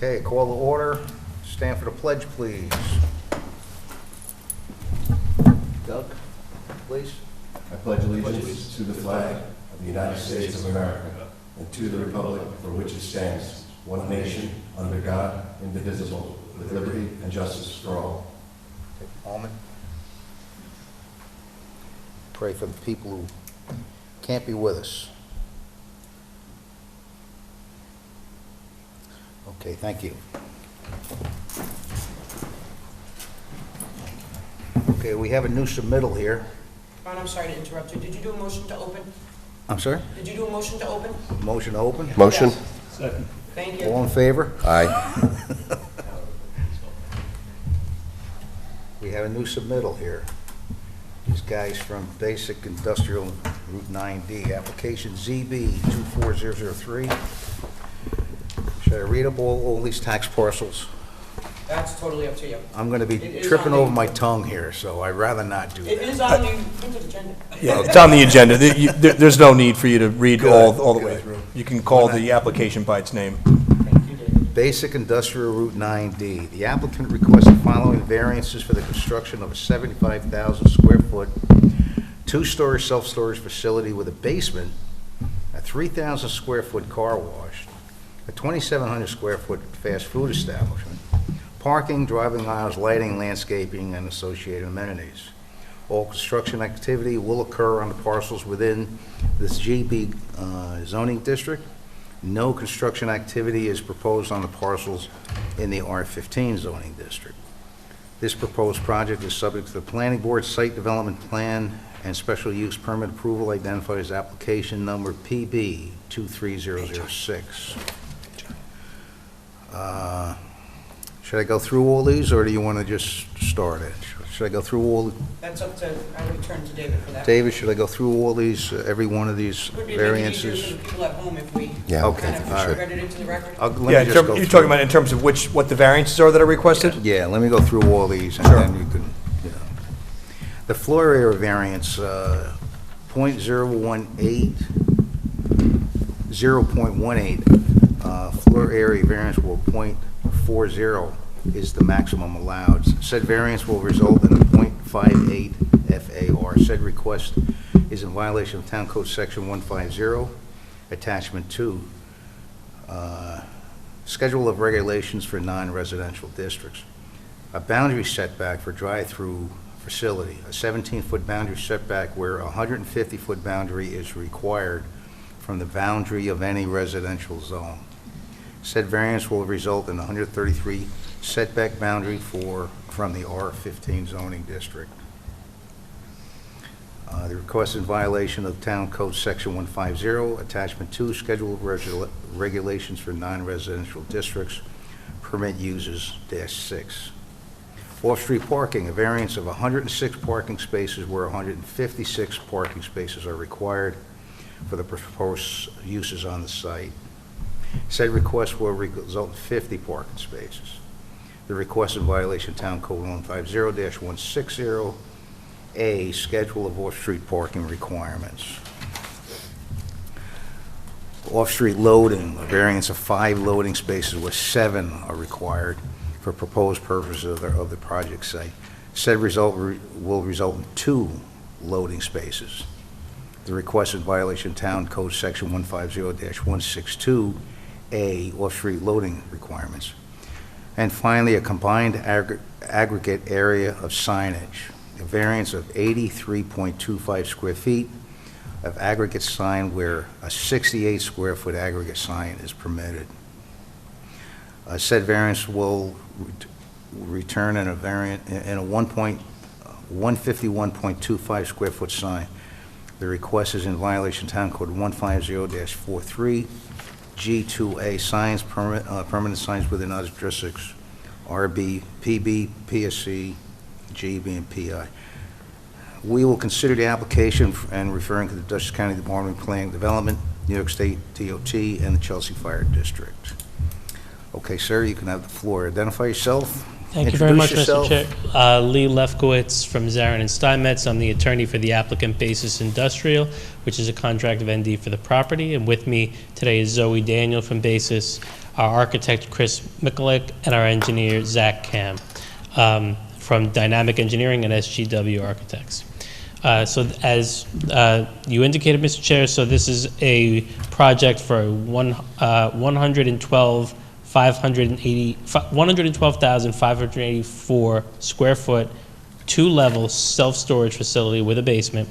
Okay, call to order. Stand for the pledge, please. Doug, please. I pledge allegiance to the flag of the United States of America and to the republic for which it stands, one nation, under God, indivisible, with liberty and justice for all. Take a moment. Pray for the people who can't be with us. Okay, thank you. Okay, we have a new submittal here. Ron, I'm sorry to interrupt you. Did you do a motion to open? I'm sorry? Did you do a motion to open? Motion to open? Motion? Yes. Thank you. All in favor? Aye. We have a new submittal here. These guys from Basic Industrial Route 9D, application ZB 24003. Should I read up all these tax parcels? That's totally up to you. I'm going to be It is tripping on the- over my tongue here, so I'd rather not do It that. is on the printed agenda. Yeah, it's on the agenda. There's no need for you to read all the way good. through. You can call the application by its name. Thank you, David. Basic Industrial Route 9D. The applicant requests the following variances for the construction of a 75,000 square foot, two-story self-storage facility with a basement, a 3,000 square foot car wash, a 2,700 square foot fast food establishment, parking, driving aisles, lighting, landscaping, and associated amenities. All construction activity will occur on the parcels within this GB zoning district. No construction activity is proposed on the parcels in the R15 zoning district. This proposed project is subject to the Planning Board Site Development Plan and Special Use Permit approval identified as application number PB 23006. Should I go through all these, or do you want to just start it? Should I go through all? That's up to, I would turn to David for that. David, should I go through all these, every one of these Would be a bit easier variances? for the people at home if we Yeah. Okay, kind of all right. read it into the record. Let Yeah, me just go you're through. talking about in terms of what the variances are that are requested? Yeah, let me go through all these, and Sure. then you can, you know. The floor area variance, .018, 0.18, floor area variance will .40 is the maximum allowed. Said variance will result in a .58 FAR. Said request is in violation of Town Code Section 150, Attachment 2, Schedule of Regulations for Non-Residential Districts. A boundary setback for drive-through facility, a 17-foot boundary setback where a 150-foot boundary is required from the boundary of any residential zone. Said variance will result in a 133 setback boundary from the R15 zoning district. The request in violation of Town Code Section 150, Attachment 2, Schedule of Regulations for Non-Residential Districts, Permit Uses -6. Off-street parking, a variance of 106 parking spaces where 156 parking spaces are required for the proposed uses on the site. Said request will result in 50 parking spaces. The request in violation of Town Code 150-160A, Schedule of Off-Street Parking Requirements. Off-street loading, a variance of 5 loading spaces where 7 are required for proposed purposes of the project site. Said result will result in 2 loading spaces. The request in violation of Town Code Section 150-162A, off-street loading requirements. And finally, a combined aggregate area of signage, a variance of 83.25 square feet of aggregate sign where a 68 square foot aggregate sign is permitted. Said variance will return in a 151.25 square foot sign. The request is in violation of Town Code 150-43, G2A, signs, permanent signs within other districts, RB, PB, PSC, GB, and PI. We will consider the application and referring to the Dutchess County Department of Planning and Development, New York State DOT, and the Chelsea Fire District. Okay, sir, you can have the floor. Identify yourself. Thank you very much, Introduce Mr. Chair. yourself. Lee Lefkowitz from Zarin and Steinmetz. I'm the attorney for the applicant Basis Industrial, which is a contract of ND for the property. And with me today is Zoe Daniel from Basis, our architect Chris Mikulik, and our engineer Zach Cam from Dynamic Engineering and SGW Architects. So as you indicated, Mr. Chair, so this is a project for 112,584 square foot, two-level self-storage facility with a basement,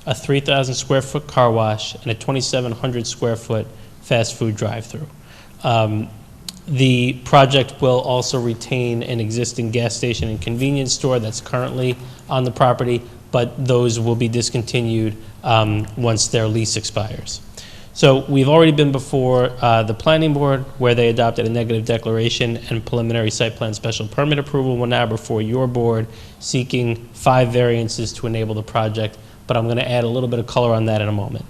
a 3,000 square foot car wash, and a 2,700 square foot fast food drive-through. The project will also retain an existing gas station and convenience store that's currently on the property, but those will be discontinued once their lease expires. So we've already been before the planning board where they adopted a negative declaration and preliminary site plan special permit approval. We're now before your board seeking 5 variances to enable the project, but I'm going to add a little bit of color on that in a moment.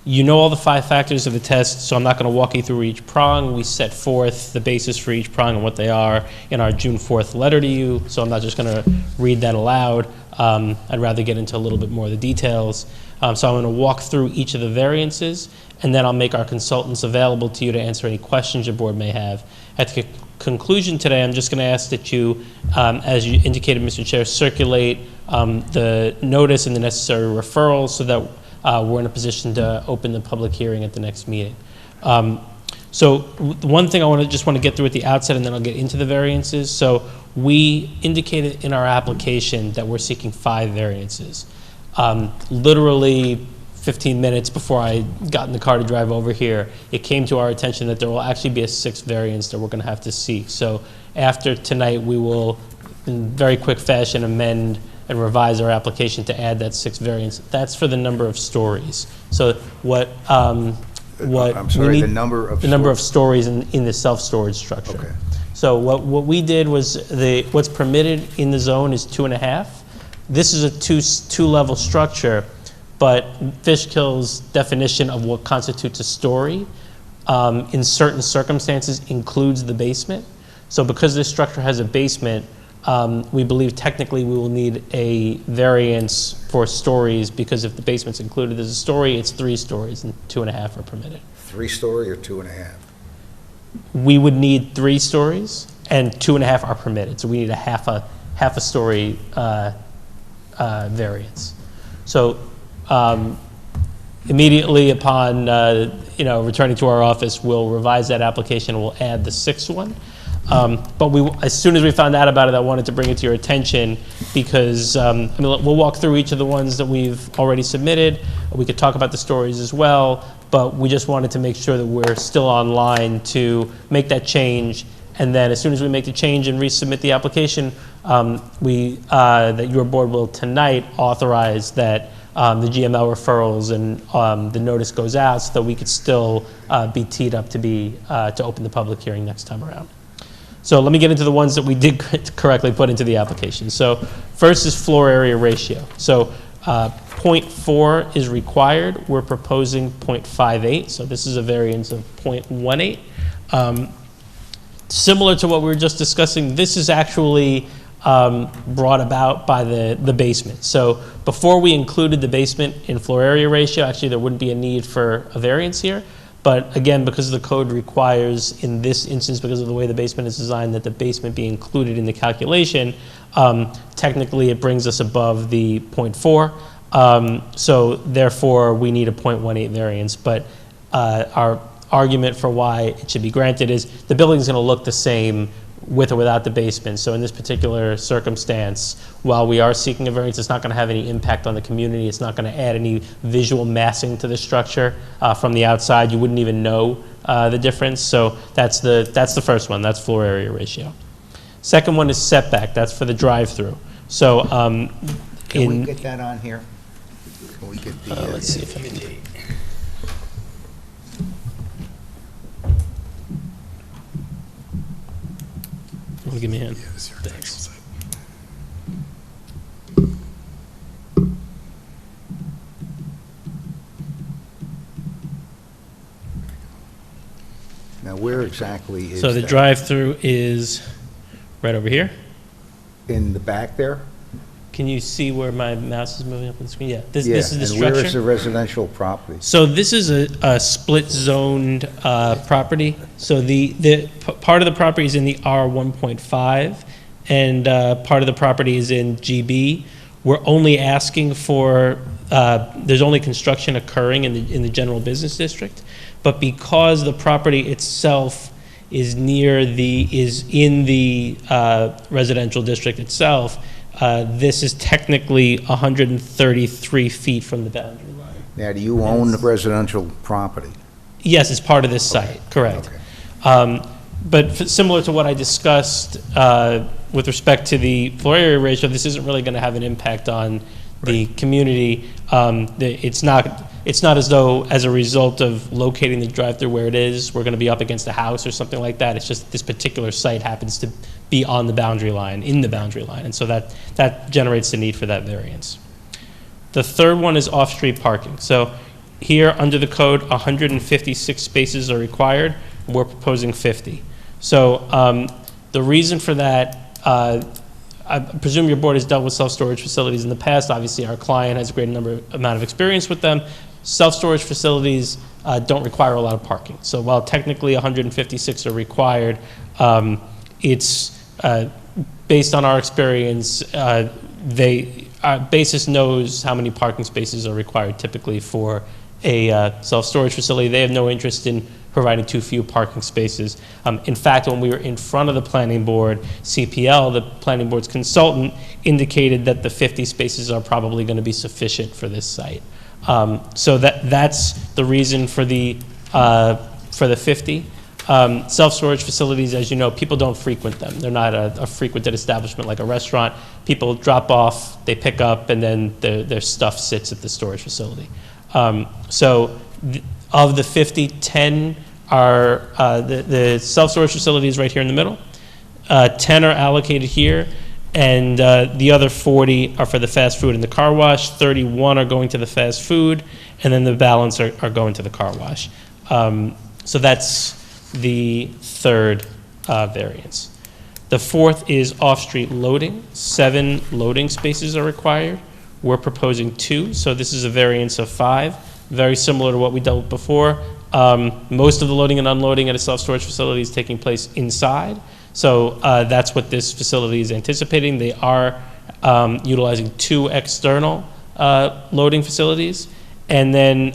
You know all the 5 factors of the test, so I'm not going to walk you through each prong. We set forth the basis for each prong and what they are in our June 4th letter to you, so I'm not just going to read that aloud. I'd rather get into a little bit more of the details. So I'm going to walk through each of the variances, and then I'll make our consultants available to you to answer any questions your board may have. At the conclusion today, I'm just going to ask that you, as you indicated, Mr. Chair, circulate the notice and the necessary referrals so that we're in a position to open the public hearing at the next meeting. So one thing I just want to get through at the outset, and then I'll get into the variances. So we indicated in our application that we're seeking 5 variances. Literally 15 minutes before I got in the car to drive over here, it came to our attention that there will actually be a 6th variance that we're going to have to seek. So after tonight, we will, in very quick fashion, amend and revise our application to add that 6th variance. That's for the number of stories. So what I'm sorry, the number of stories in the self-storage structure. Okay. So what we did was what's permitted in the zone is 2.5. This is a two-level structure, but Fishkill's definition of what constitutes a story in certain circumstances includes the basement. So because this structure has a basement, we believe technically we will need a variance for stories, because if the basement's included as a story, it's 3 stories and 2.5 are permitted. 3-story or 2.5? We would need 3 stories and 2.5 are permitted. So we need a half a story variance. So immediately upon returning to our office, we'll revise that application and we'll add the 6th one. But as soon as we found out about it, I wanted to bring it to your attention because we'll walk through each of the ones that we've already submitted. We could talk about the stories as well, but we just wanted to make sure that we're still online to make that change. And then as soon as we make the change and resubmit the application, that your board will tonight authorize that the GML referrals and the notice goes out so that we could still be teed up to open the public hearing next time around. So let me get into the ones that we did correctly put into the application. So first is floor area ratio. So 0.4 is required. We're proposing 0.58. So this is a variance of 0.18. Similar to what we were just discussing, this is actually brought about by the basement. So before we included the basement in floor area ratio, actually there wouldn't be a need for a variance here. But again, because the code requires, in this instance, because of the way the basement is designed, that the basement be included in the calculation, technically it brings us above the 0.4. So therefore, we need a 0.18 variance. But our argument for why it should be granted is the building is going to look the same with or without the basement. So in this particular circumstance, while we are seeking a variance, it's not going to have any impact on the community. It's not going to add any visual massing to the structure. From the outside, you wouldn't even know the difference. So that's the first one. That's floor area ratio. Second one is setback. That's for the drive-through. So Can we get that on here? Can we get the... let's see if I can... Want to give me a hand? Yeah, this is your Thanks. site. Now, where exactly is So the that? drive-through is right over here. In the back there? Can you see where my mouse is moving up on the screen? Yeah, this Yeah, is the and where is the structure. residential property? So this is a split-zoned property. So part of the property is in the R 1.5, and part of the property is in GB. We're only asking for, there's only construction occurring in the general business district, but because the property itself is in the residential district itself, this is technically 133 feet from the boundary line. Now, do you own the residential property? Yes, it's part of this site, correct. Okay. But similar to what I discussed with respect to the floor area ratio, this isn't really going to have an impact on the community. It's not as though, as a result of locating the drive-through where it is, we're going to be up against a house or something like that. It's just this particular site happens to be on the boundary line, in the boundary line, and so that generates the need for that variance. The third one is off-street parking. So here, under the code, 156 spaces are required. We're proposing 50. So the reason for that, I presume your board has dealt with self-storage facilities in the past. Obviously, our client has a great amount of experience with them. Self-storage facilities don't require a lot of parking. So while technically 156 are required, it's based on our experience, BASIS knows how many parking spaces are required typically for a self-storage facility. They have no interest in providing too few parking spaces. In fact, when we were in front of the planning board, CPL, the planning board's consultant, indicated that the 50 spaces are probably going to be sufficient for this site. So that's the reason for the 50. Self-storage facilities, as you know, people don't frequent them. They're not a frequented establishment like a restaurant. People drop off, they pick up, and then their stuff sits at the storage facility. Of the 50, 10 are the self-storage facilities right here in the middle. 10 are allocated here, and the other 40 are for the fast food and the car wash. 31 are going to the fast food, and then the balance are going to the car wash. So that's the third variance. The fourth is off-street loading. 7 loading spaces are required. We're proposing 2, so this is a variance of 5. Very similar to what we dealt with before. Most of the loading and unloading at a self-storage facility is taking place inside. So that's what this facility is anticipating. They are utilizing 2 external loading facilities. And then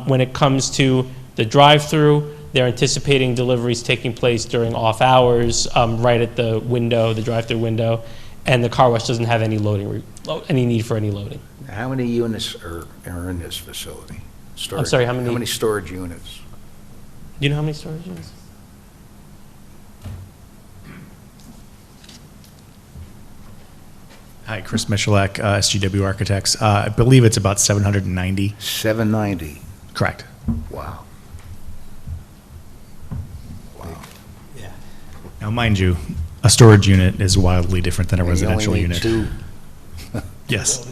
when it comes to the drive-through, they're anticipating deliveries taking place during off hours, right at the window, the drive-through window. And the car wash doesn't have any any need for any loading. How many units are in this facility? I'm sorry, how many? How many storage units? Do you know how many storage units? Hi, Chris Michalak, SGW Architects. I believe it's about 790. 790. Correct. Wow. Now, mind you, a storage unit is wildly different than a And you only residential need unit. two Yes.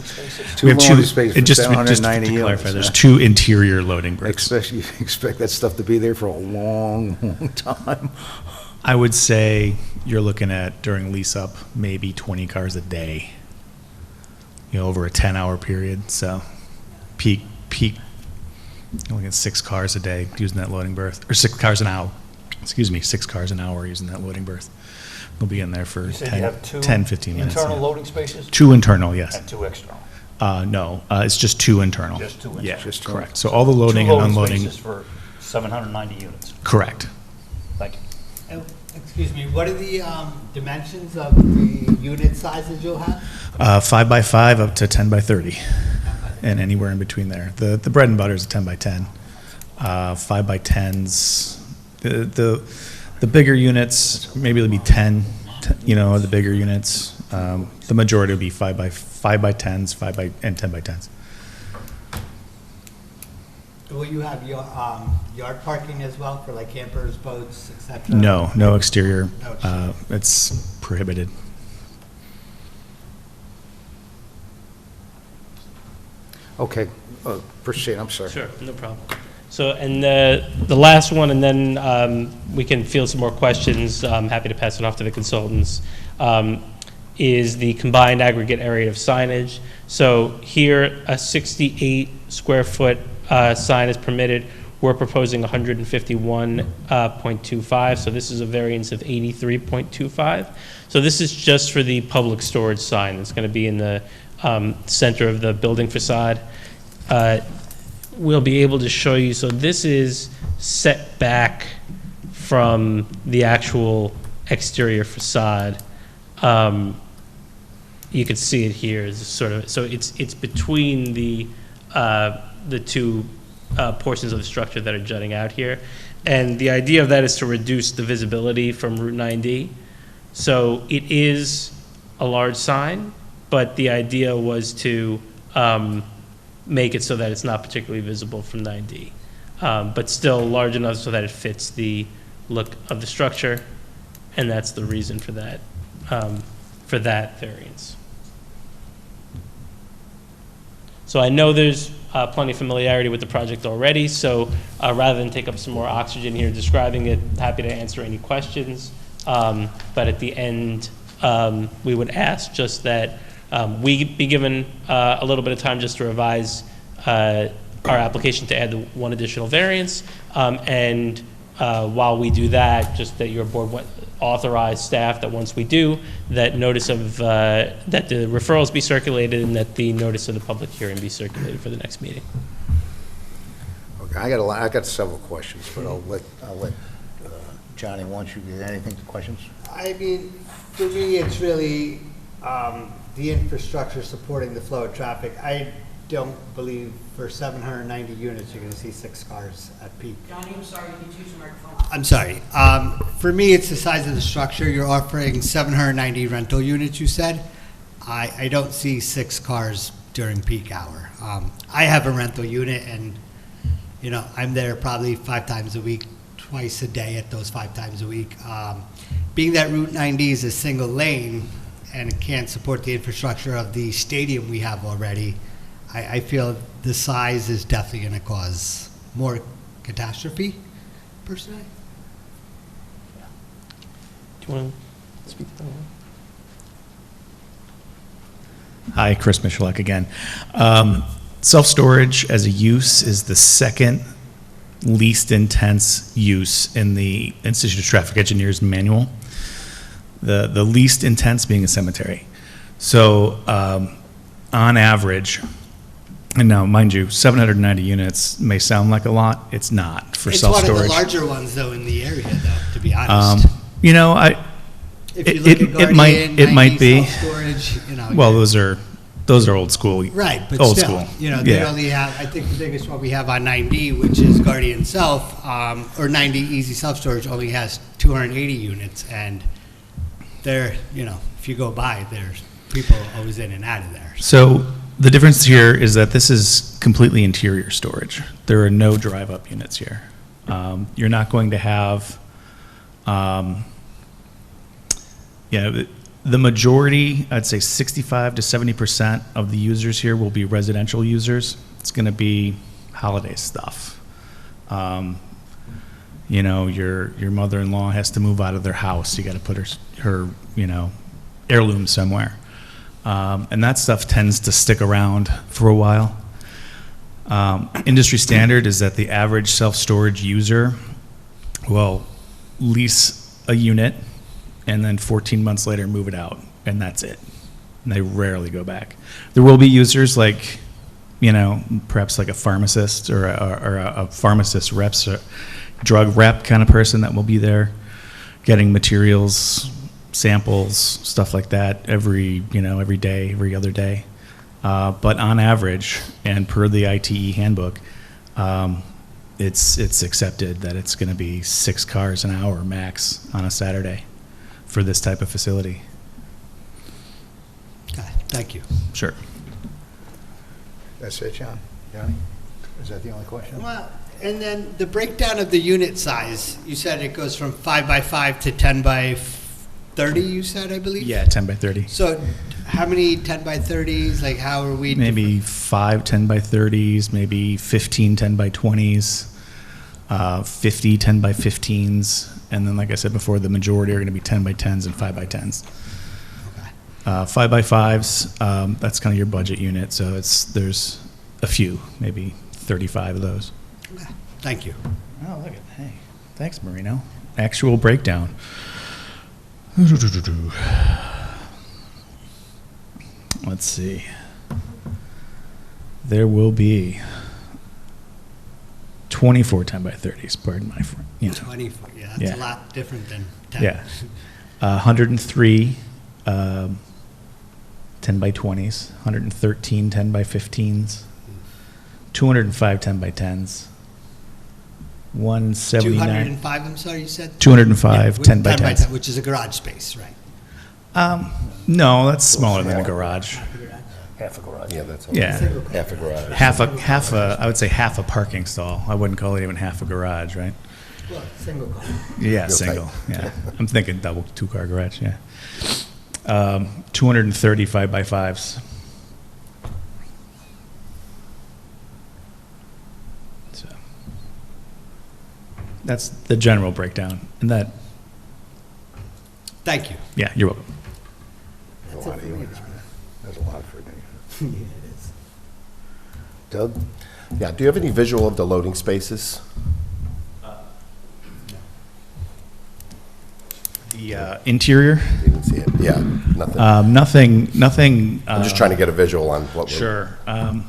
Two We have loading spaces for just to 790 clarify, units. there's 2 interior loading bricks. You expect that stuff to be there for a long, long time. I would say you're looking at, during lease up, maybe 20 cars a day, over a 10-hour period. So peak, you're looking at 6 cars a day using that loading berth, or 6 cars an hour. 6 cars an hour using that loading berth. We'll be in there for You said 10, you have 2 15 minutes. internal yeah. loading spaces 2 internal, yes. and 2 external? No, it's just 2 internal. Just 2 internal. Yeah, Just 2. correct. So all the 2 loading and loading unloading, spaces for 790 units. correct. Thank you. Excuse me, what are the dimensions of the unit sizes you'll have? 5 by 5 up to 10 by 30, and anywhere in between there. The bread and butter is a 10 by 10. 5 by 10s, the bigger units, maybe it'll be 10, the bigger units. The majority will be 5 by 10s, and 10 by 10s. Will you have your yard parking as well for like campers, boats, etc.? No exterior. No exterior. It's prohibited. Okay, proceed, I'm sorry. Sure, no problem. So, and the last one, and then we can field some more questions. I'm happy to pass it off to the consultants. Is the combined aggregate area of signage. So here, a 68 square foot sign is permitted. We're proposing 151.25, so this is a variance of 83.25. So this is just for the public storage sign. It's going to be in the center of the building facade. We'll be able to show you, so this is set back from the actual exterior facade. You can see it here, is sort of, so it's between the two portions of the structure that are jutting out here. And the idea of that is to reduce the visibility from Route 9D. So it is a large sign, but the idea was to make it so that it's not particularly visible from 9D, but still large enough so that it fits the look of the structure, and that's the reason for that variance. So I know there's plenty of familiarity with the project already, so rather than take up some more oxygen here describing it, happy to answer any questions. But at the end, we would ask just that we be given a little bit of time just to revise our application to add the one additional variance. And while we do that, just that your board authorize staff that once we do, that notice of, that the referrals be circulated and that the notice of the public hearing be circulated for the next meeting. Okay, I got several questions, but I'll let Johnny, once you get anything to questions? I mean, for me, it's really the infrastructure supporting the flow of traffic. I don't believe for 790 units, you're going to see 6 cars at peak. Johnny, I'm sorry, you need to use your microphone. I'm sorry. For me, it's the size of the structure. You're offering 790 rental units, you said. I don't see 6 cars during peak hour. I have a rental unit, and, you know, I'm there probably 5 times a week, twice a day at those 5 times a week. Being that Route 90 is a single lane and it can't support the infrastructure of the stadium we have already, I feel the size is definitely going to cause more catastrophe, per se. Do you want to speak to that? Hi, Chris Michalek again. Self-storage as a use is the second least intense use in the Institute of Traffic Engineers manual. The least intense being a cemetery. So on average, and now mind you, 790 units may sound like a lot. It's not for self-storage. It's one of the larger ones, though, in the area, though, to be honest. You know, If you look at Guardian, it might 90 be. Self-storage, you know. Well, those are old school. Right, but old still, school. you know, they Yeah. only have, I think the biggest one we have on 9D, which is Guardian Self, or 90 Easy Self Storage only has 280 units, and they're, you know, if you go by, there's people always in and out of there. So the difference here is that this is completely interior storage. There are no drive-up units here. You're not going to have, the majority, I'd say 65 to 70% of the users here will be residential users. It's going to be holiday stuff. You know, your mother-in-law has to move out of their house. You got to put her you know, heirloom somewhere. And that stuff tends to stick around for a while. Industry standard is that the average self-storage user will lease a unit and then 14 months later move it out, and that's it. And they rarely go back. There will be users like, you know, perhaps like a pharmacist or a pharmacist reps, a drug rep kind of person that will be there getting materials, samples, stuff like that every day, every other day. But on average, and per the ITE handbook, it's accepted that it's going to be 6 cars an hour max on a Saturday for this type of facility. Okay, thank you. Sure. That's it, John? Johnny? Is that the only question? Well, and then the breakdown of the unit size, you said it goes from 5 by 5 to 10 by 30, you said, I believe? Yeah, 10 by 30. So how many 10 by 30s? Like, how are we? Maybe 5 10 by 30s, maybe 15 10 by 20s. 50 10 by 15s, and then, like I said before, the majority are going to be 10 by 10s and 5 by 10s. 5 by 5s, that's kind of your budget unit, so there's a few, maybe 35 of those. Okay. Thank you. Oh, look at, hey, thanks, Marino. Actual breakdown. Let's see. There will be 24 10 by 30s, pardon my friend. You know. 24, yeah, that's Yeah. a lot different than 10. Yeah. 103 10 by 20s, 113 10 by 15s, 205 10 by 10s, 179. 205, I'm sorry, you said? 205 Yeah, 10 by 10s. which is a garage space, right? No, that's smaller than a garage. Half a garage. Yeah, that's Yeah. half a garage. Half a, I would say half a parking stall. I wouldn't call it even half a garage, right? Well, single car. Yeah, Real single, tight. yeah. I'm thinking double, two-car garage, yeah. 235 by 5s. So, that's the general breakdown. And that, Thank you. yeah, you're welcome. That's a lot of units, man. That's a lot for a day. Doug? Yeah, do you have any visual of the loading spaces? The interior, You didn't see it? Yeah, nothing. nothing. I'm just trying to get a visual on what we're... Sure. I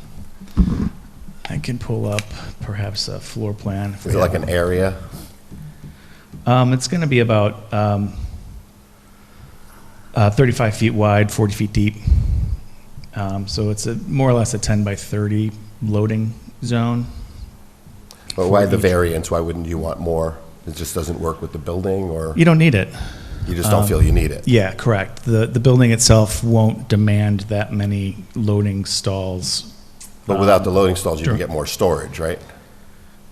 can pull up perhaps a floor plan. if we Is it like have an area? It's going to be about 35 feet wide, 40 feet deep. So it's more or less a 10 by 30 loading zone. But why the each. variance? Why wouldn't you want more? It just doesn't work with the building, or You don't need it. you just don't feel you need it? Yeah, correct. The building itself won't demand that many loading stalls. But without the loading stalls, you sure. can get more storage, right?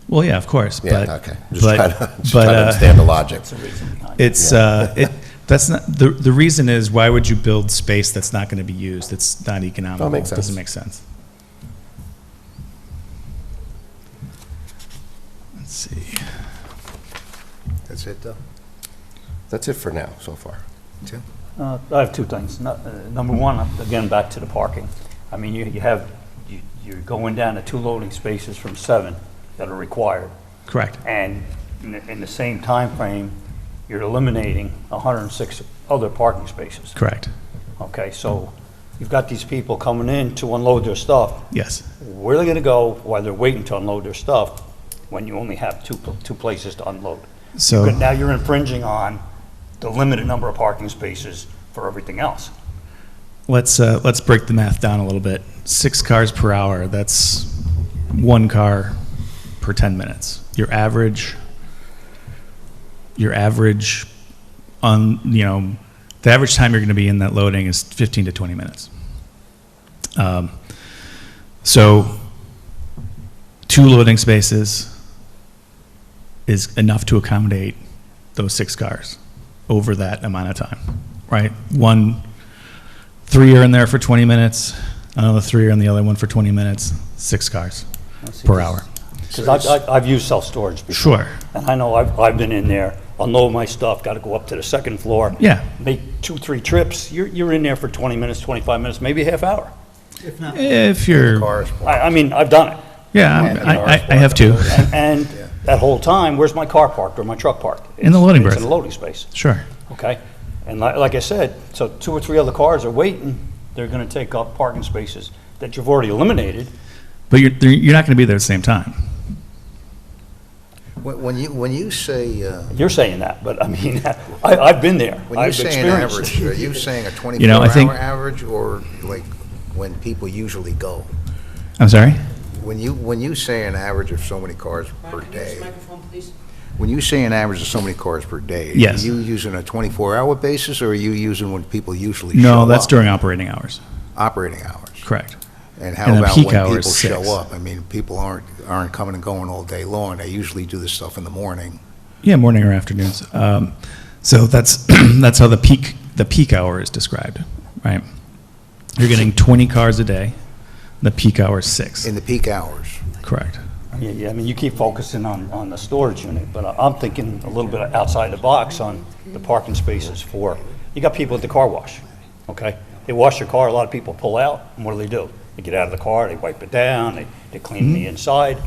Well, yeah, of course. Yeah, but, okay. Just but- trying to but, understand the logic. It's that's not the reason is why would you build space that's not going to be used? It's not economical. makes sense. It doesn't make sense. Let's see. That's it, though? That's it for now, so far. Tim? I have two things. Number one, again, back to the parking. I mean, you're going down to 2 loading spaces from 7 that are required. Correct. And in the same time frame, you're eliminating 106 other parking spaces. Correct. Okay, so you've got these people coming in to unload their stuff. Yes. Where are they gonna go while they're waiting to unload their stuff when you only have two places to unload? So Now you're infringing on the limited number of parking spaces for everything else. let's break the math down a little bit. 6 cars per hour. That's 1 car per 10 minutes. Your average on, the average time you're going to be in that loading is 15 to 20 minutes. So 2 loading spaces is enough to accommodate those 6 cars over that amount of time, right? 3 are in there for 20 minutes, another 3 are in the other one for 20 minutes, 6 cars per hour. Because I've used self-storage before. Sure. And I know I've been in there, unload my stuff, got to go up to the second floor. Yeah. Make 2-3 trips. You're in there for 20 minutes, 25 minutes, maybe a half hour. If you're, Cars. I mean, I've done it. yeah, I have to. And that whole time, where's my car parked or my truck parked? In the loading It's berth. in the loading space, Sure. okay? And like I said, so 2 or 3 other cars are waiting. They're going to take up parking spaces that you've already eliminated. But you're not going to be there at the same time. When you say, You're saying that, but I mean, I've been there. when you I've say an experienced average, it. are you saying a I 24-hour think- average, or like when people usually go? I'm sorry? When you say an average of so many cars per Can you use day, the microphone, please? when you say an average of so many cars per day, Yes. are you using a 24-hour basis, or are you using when people usually show No, up? that's during operating hours. Operating hours. Correct. And how And then about peak when hour people is show 6. up? I mean, people aren't coming and going all day long. They usually do this stuff in the morning. Yeah, morning or afternoons. So that's that's how the peak hour is described, right? You're getting 20 cars a day. The peak hour is 6. In the peak hours. Correct. Yeah, I mean, you keep focusing on the storage unit, but I'm thinking a little bit outside the box on the parking spaces for, you got people at the car wash, okay? They wash their car, a lot of people pull out, and what do? They get out of the car, they wipe it down, they clean the inside.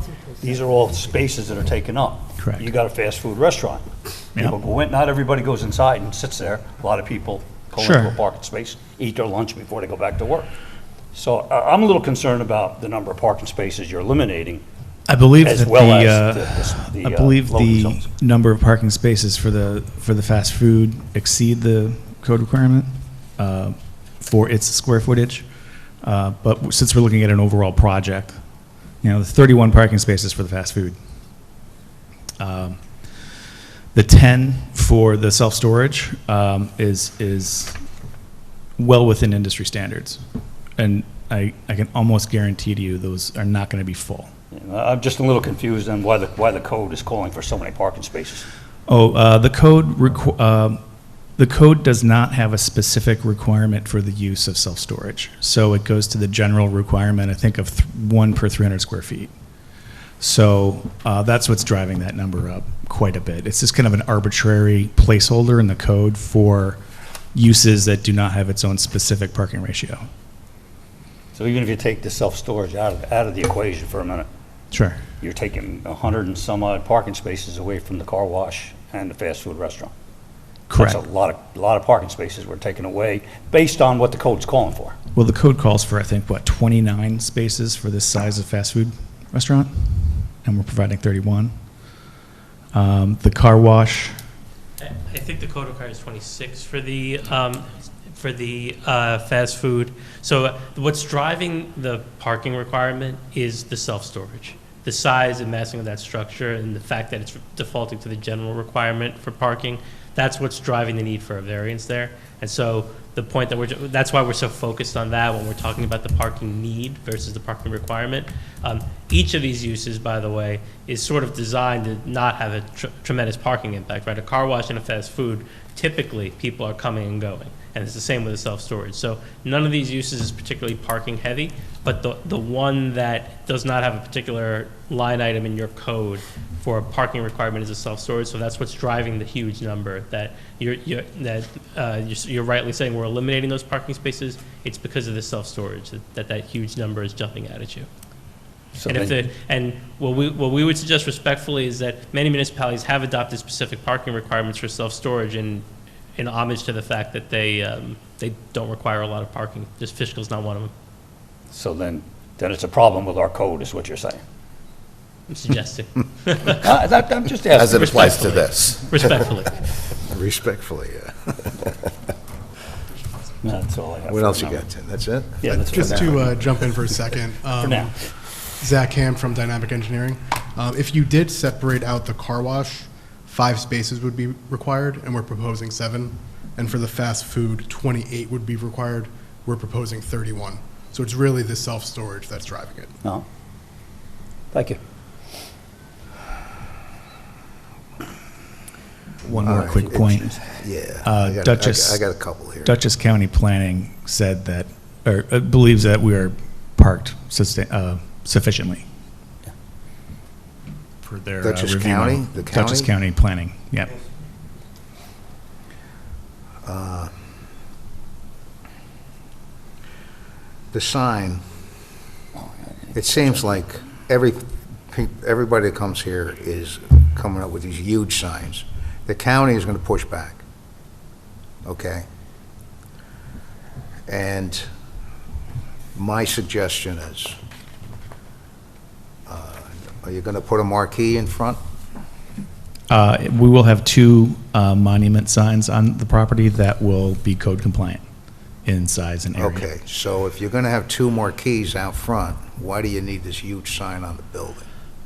These are all spaces that are taken up. Correct. You got a fast food restaurant. People go in, not everybody goes inside and sits there. A lot of people pull into Sure. a parking space, eat their lunch before they go back to work. So I'm a little concerned about the number of parking spaces you're eliminating. I believe As that well as the, I believe loading the zones. number of parking spaces for the fast food exceed the code requirement for its square footage. But since we're looking at an overall project, the 31 parking spaces for the fast food. The 10 for the self-storage is well within industry standards. And I can almost guarantee to you those are not going to be full. I'm just a little confused on why the code is calling for so many parking spaces. The code does not have a specific requirement for the use of self-storage. So it goes to the general requirement, I think, of 1 per 300 square feet. So that's what's driving that number up quite a bit. It's just kind of an arbitrary placeholder in the code for uses that do not have its own specific parking ratio. So even if you take the self-storage out of the equation for a minute, Sure. you're taking 100 and some odd parking spaces away from the car wash and the fast food restaurant. Correct. That's a lot of parking spaces we're taking away based on what the code's calling for. Well, the code calls for, I think, 29 spaces for this size of fast food restaurant, and we're providing 31. The car wash, I think the code requires 26 for the fast food. So what's driving the parking requirement is the self-storage. The size and massing of that structure and the fact that it's defaulting to the general requirement for parking, that's what's driving the need for a variance there. And so the point that that's why we're so focused on that when we're talking about the parking need versus the parking requirement. Each of these uses, by the way, is sort of designed to not have a tremendous parking impact, right? A car wash and a fast food, typically people are coming and going. And it's the same with the self-storage. So none of these uses is particularly parking heavy, but the one that does not have a particular line item in your code for a parking requirement is a self-storage. So that's what's driving the huge number that you're rightly saying we're eliminating those parking spaces. It's because of the self-storage that huge number is jumping out at you. So And what we would suggest respectfully is that many municipalities have adopted specific parking requirements for self-storage in homage to the fact that they don't require a lot of parking. Just Fishkill's not one of them. So then it's a problem with our code, is what you're saying. I'm suggesting. I'm just asking. As it applies to this. Respectfully. Respectfully, yeah. That's all I have. What for else you now. got, Tim? That's it? Yeah, that's Just for now. to jump in for a second. For now. Zach Ham from Dynamic Engineering. If you did separate out the car wash, 5 spaces would be required, and we're proposing 7. And for the fast food, 28 would be required. We're proposing 31. So it's really the self-storage that's driving it. No. Thank you. one All more right, quick point. Yeah. Uh, Dutchess- I got a couple here. Dutchess County Planning said that, or believes that we are parked sufficiently for their Dutchess review. County? The Dutchess county? County Planning, yeah. The sign, it seems like everybody that comes here is coming up with these huge signs. The county is going to push back, okay? And my suggestion is, are you going to put a marquee in front? We will have 2 monument signs on the property that will be code compliant in size and area. Okay, so if you're going to have 2 marquees out front, why do you need this huge sign on the building?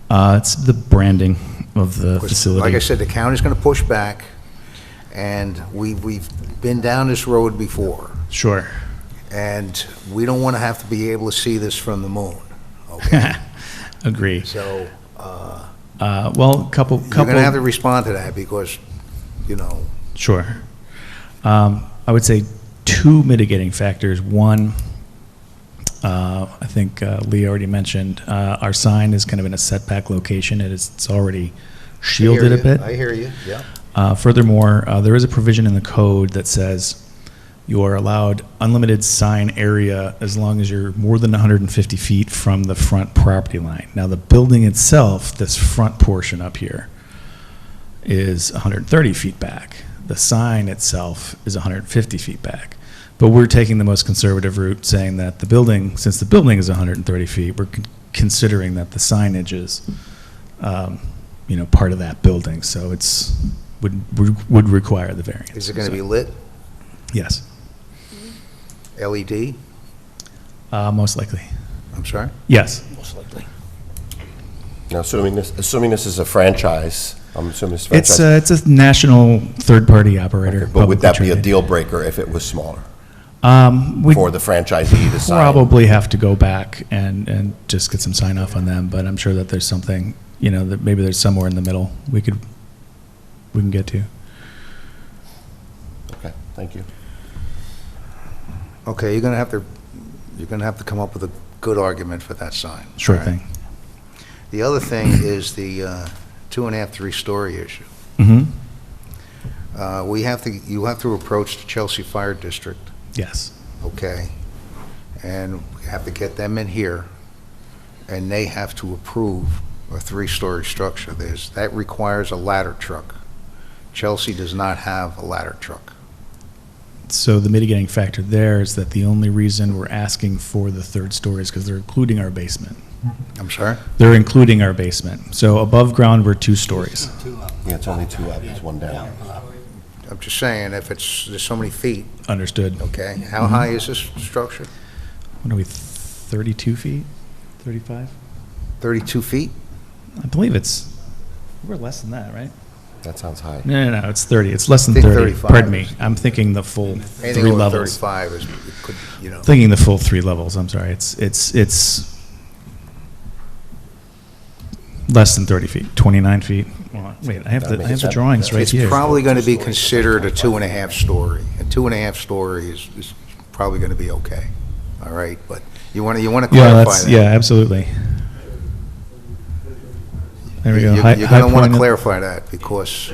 It's the branding of the 'Cause, facility. like I said, the county's going to push back, and we've been down this road before, Sure. and we don't want to have to be able to see this from the moon, okay? Agree. So, Well, couple. you're going to have to respond to that, because, Sure. I would say 2 mitigating factors. One, I think Lee already mentioned, our sign is kind of in a setback location. It's already shielded a bit. I hear you, yeah. Furthermore, there is a provision in the code that says you are allowed unlimited sign area as long as you're more than 150 feet from the front property line. Now, the building itself, this front portion up here, is 130 feet back. The sign itself is 150 feet back. But we're taking the most conservative route, saying that the building, since the building is 130 feet, we're considering that the signage is, part of that building. So it's would require the variance. Is it going to be lit? Yes, LED? most likely. I'm sorry? Yes. Most likely. Now, assuming this is a franchise, I'm assuming it's a franchise. It's a national third-party operator. Okay, but would that be a publicly deal breaker if it was smaller? traded. We'd For the franchisee to sign? probably have to go back and just get some sign-off on them, but I'm sure that there's something, that maybe there's somewhere in the middle we can get to. Okay, thank you. Okay, you're going to have to come up with a good argument for that sign. Sure all right? thing. The other thing is the 2.5, 3-story issue. Mm-hmm. You have to approach the Chelsea Fire District, Yes. okay? And we have to get them in here, and they have to approve a 3-story structure. That requires a ladder truck. Chelsea does not have a ladder truck. So the mitigating factor there is that the only reason we're asking for the third story is because they're including our basement. I'm sorry? They're including our basement. So above ground, we're 2 stories. Yeah, it's only 2 up, it's 1 down. I'm just saying, if there's so many feet, Understood. okay? How high is this structure? What are we, 32 feet? 35? 32 feet? I believe we're less than that, right? That sounds high. No, it's 30. It's less than I think 30. 35 Pardon me. is- I'm thinking the full Anything 3 over levels. 35 is, could, Thinking the full 3 levels. I'm sorry. It's less than 30 feet. 29 feet. Well, wait, I have the drawings right It's here. probably going to be considered a 2.5 story. A 2.5 story is probably going to be okay, all right? But you want to Yeah, clarify that. yeah, absolutely. There we go. You're High going to want point to of- clarify that because,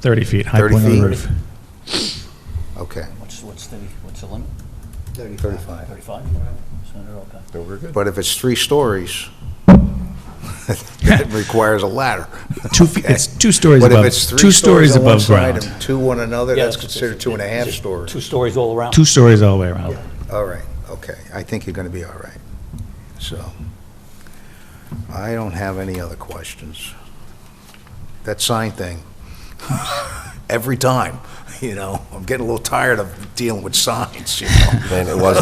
30 feet. High 30 point on the feet? roof. okay, What's the limit? 35. 35? Okay. So we're good. But if it's 3 stories, it requires a ladder. 2 feet. It's 2 stories But above. if it's 3 2 stories on one above side ground. and 2 on another, Yeah, that's it's- considered 2.5 stories. 2 stories all around? 2 stories all the way around. All right, okay. I think you're going to be all right. So, I don't have any other questions. That sign thing, every time, I'm getting a little tired of dealing with signs, And it was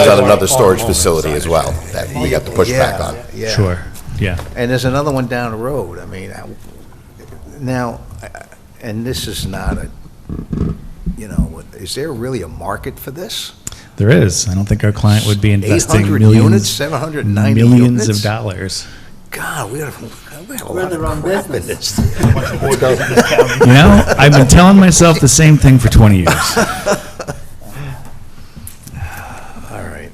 on another storage facility as well, that we got to push back on. Yeah. Sure. Yeah. And there's another one down the road. I mean, now, and this is not is there really a market for this? There is. I don't think our client would be investing 800 millions, units, 790 millions units? of dollars. God, we have a lot of crap in this. I've been telling myself the same thing for 20 years. All right.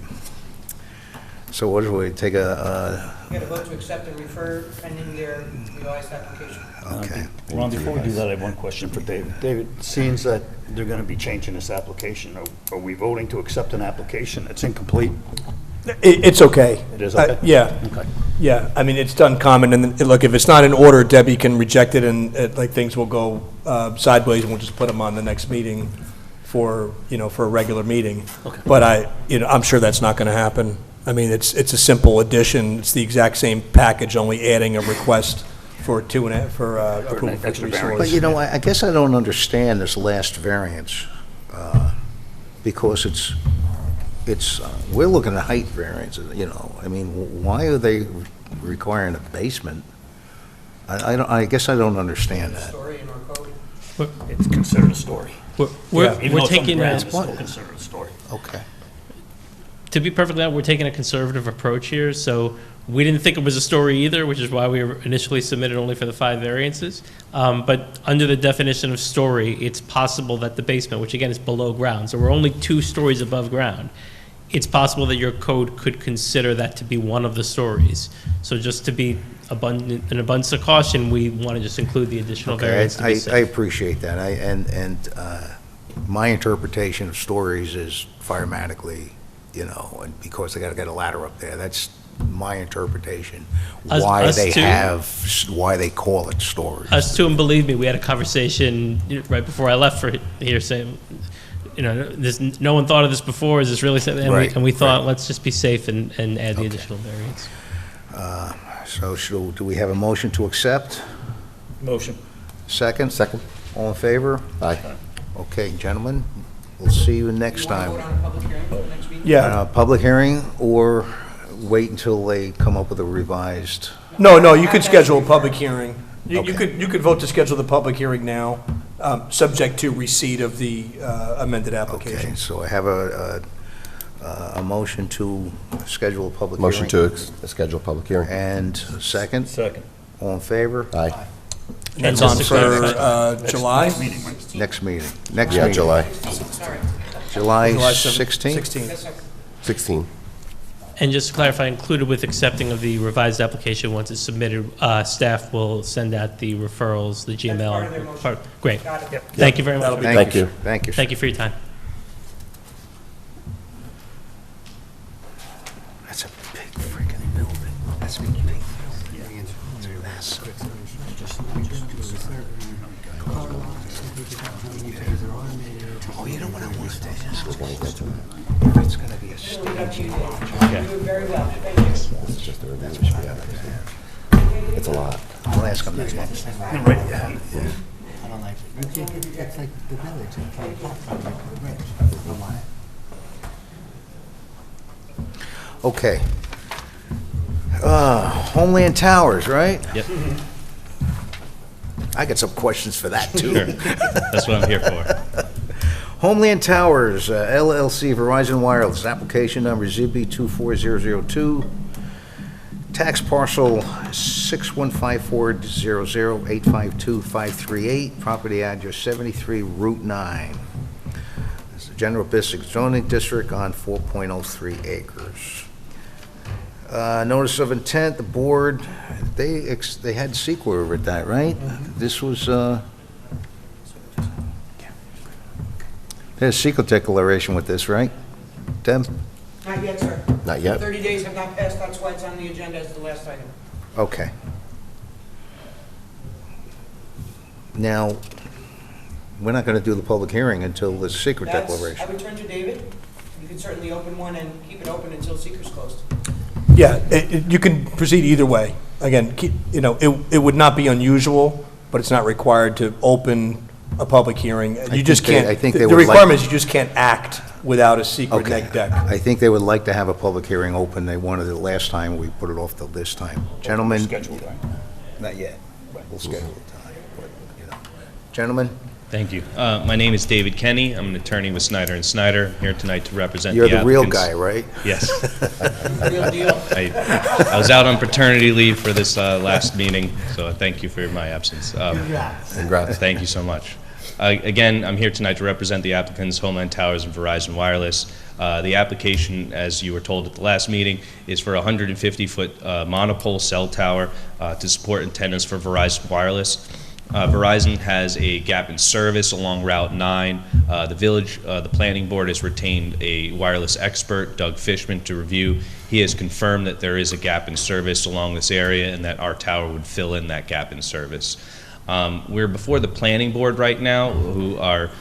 So what do we take a, You got a vote to accept and refer pending their revised application. okay. Ron, before we do that, I have one question for David. David, seeing that they're going to be changing this application, are we voting to accept an application that's incomplete? It's okay. It is okay? Yeah, Okay. yeah. I mean, it's done common, and then, look, if it's not in order, Debbie can reject it, and things will go sideways, and we'll just put them on the next meeting for a regular meeting. Okay. But I'm sure that's not going to happen. I mean, it's a simple addition. It's the exact same package, only adding a request for approval for extra 3 variance. stories. But I guess I don't understand this last variance, because we're looking at height variances, I mean, why are they requiring a basement? I guess I don't understand that. Story in our code. It's considered a story. Even We're though it's on taking, ground, a- it's still considered a story. Okay. to be perfectly honest, we're taking a conservative approach here, so we didn't think it was a story either, which is why we were initially submitted only for the 5 variances. But under the definition of story, it's possible that the basement, which again is below ground, so we're only 2 stories above ground. it's possible that your code could consider that to be one of the stories. So just to be abundant, an abundance of caution, we want to just include the additional Okay, variance to be I safe. appreciate that. My interpretation of stories is firematically, and because they got to get a ladder up there. That's my interpretation. Us- Why us they too? why they call it stories. Us too, and believe me, we had a conversation right before I left for here saying, no one thought of this before, is this really safe? And, Right, we thought, right. let's just be safe and add the additional variance. So do we have a motion to accept? Motion. Second? Second. All in favor? Aye. Okay, gentlemen, we'll see you next You want to time. vote on a public hearing for the next meeting? Yeah. Public hearing, or wait until they come up with a revised? No, you could schedule a public hearing. You Okay. could vote to schedule the public hearing now, subject to receipt of the amended Okay, application. so I have a motion to schedule a public hearing. Motion to schedule a public hearing. And second? Second. All in favor? Aye. And That's just on to for clarify- July? Next meeting. Next Yeah, meeting. July July July 16th? 16th. 16. And just to clarify, included with accepting of the revised application, once it's submitted, staff will send out the referrals, the Gmail. part of their motion. Great. Got it. Thank you very much. That'll be- Thank you. Thank you. Thank you for your time. That's a big freaking building. That's a big building. It's massive. Oh, you know what I want to do? If it's going to be a We'll leave it up to you, stage. Dave. You did very well. Thank you. It's just a review. It's a lot. I'll ask them next month. I don't like it. You can't get, it's like the village, you can't talk about like the rich. I don't want it. Okay. Homeland Towers, right? Yep, I got some questions for that, too. sure. That's what I'm here for. Homeland Towers, LLC, Verizon Wireless, application number ZB24002, tax parcel 615400852-538, property address 73 Route 9. It's a general business zoning district on 4.03 acres. Notice of intent, the board, they had SEQA over at that, right? This was, there's SEQA declaration with this, right? Deb? Not yet, sir. Not yet. 30 days have not passed, that's why it's on the agenda as the last item. Okay. Now, we're not going to do the public hearing until the secret I declaration. would turn to David. You can certainly open one and keep it open until seeker's closed. Yeah, you can proceed either way. Again, it would not be unusual, but it's not required to open a public hearing. You just think they- can't, I think they the would like- requirement is you just can't act without a secret Okay. neg deck. I think they would like to have a public hearing open. They wanted it last time. We put it off till this time. Gentlemen? Scheduled, right? Not yet. We'll schedule the time, but, Gentlemen, Thank you. My name is David Kenny. I'm an attorney with Snyder & Snyder, here tonight to represent the you're the real applicants. guy, right? Yes. Real deal. I was out on paternity leave for this last meeting, so thank you for my absence. Congrats. Thank you so much. Again, I'm here tonight to represent the applicants, Homeland Towers and Verizon Wireless. The application, as you were told at the last meeting, is for a 150-foot monopole cell tower to support antennas for Verizon Wireless. Verizon has a gap in service along Route 9. The village, the planning board has retained a wireless expert, Doug Fishman, to review. He has confirmed that there is a gap in service along this area and that our tower would fill in that gap in service. We're before the planning board right now, who are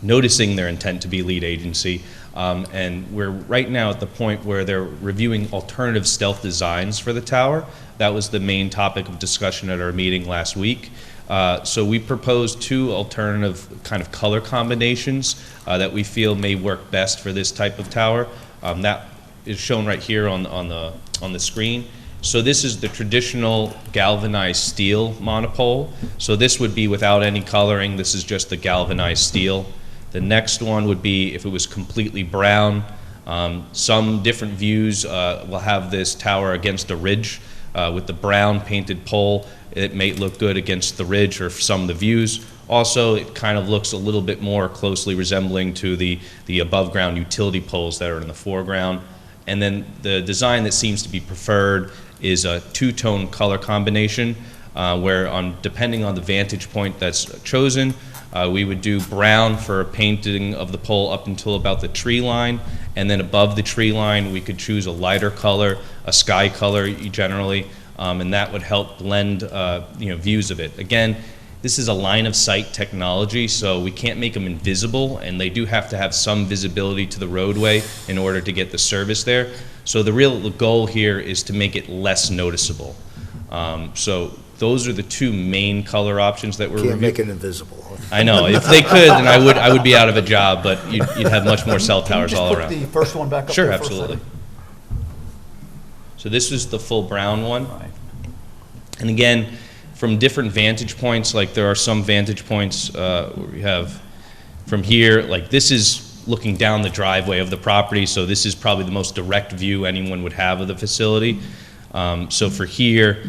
noticing their intent to be lead agency. And we're right now at the point where they're reviewing alternative stealth designs for the tower. That was the main topic of discussion at our meeting last week. So we proposed two alternative kind of color combinations that we feel may work best for this type of tower. That is shown right here on the screen. So this is the traditional galvanized steel monopole. So this would be without any coloring. This is just the galvanized steel. The next one would be if it was completely brown. Some different views will have this tower against a ridge with the brown painted pole. It may look good against the ridge or some of the views, Also, it kind of looks a little bit more closely resembling to the above-ground utility poles that are in the foreground. And then the design that seems to be preferred is a two-tone color combination, where depending on the vantage point that's chosen, we would do brown for a painting of the pole up until about the tree line, and then above the tree line we could choose a lighter color, a sky color generally, and that would help blend views of it. Again, this is a line of sight technology, so we can't make them invisible, and they do have to have some visibility to the roadway in order to get the service there. So the goal here is to make it less noticeable. So those are the two main color options that we're Can't reviewing. make it invisible. I know. If they could, then I would be out of a job, but you'd have much more cell towers all Just around. put the first one back up Sure, there for a absolutely. second. So this is the full brown one. Right. And again, from different vantage points, like there are some vantage points where we have from here, like this is looking down the driveway of the property, so this is probably the most direct view anyone would have of the facility. So for here,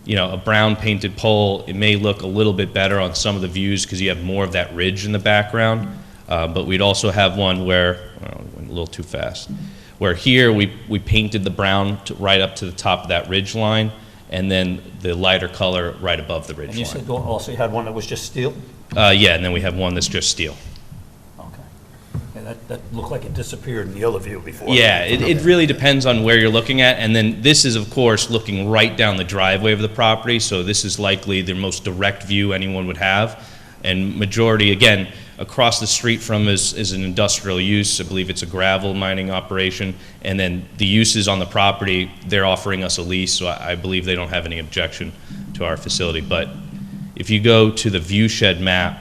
a brown painted pole, it may look a little bit better on some of the views because you have more of that ridge in the background. But we'd also have one where, went a little too fast, where here we painted the brown right up to the top of that ridge line, and then the lighter color right above the ridge And you line. said also you had one that was just steel? Yeah, and then we have one that's just steel. Okay. And that looked like it disappeared in the other view before. Yeah, it really depends on where you're looking at, and then this is, of course, looking right down the driveway of the property, so this is likely the most direct view anyone would have. And majority, again, across the street from is an industrial use. I believe it's a gravel mining operation, and then the uses on the property, they're offering us a lease, so I believe they don't have any objection to our facility. But if you go to the view shed map,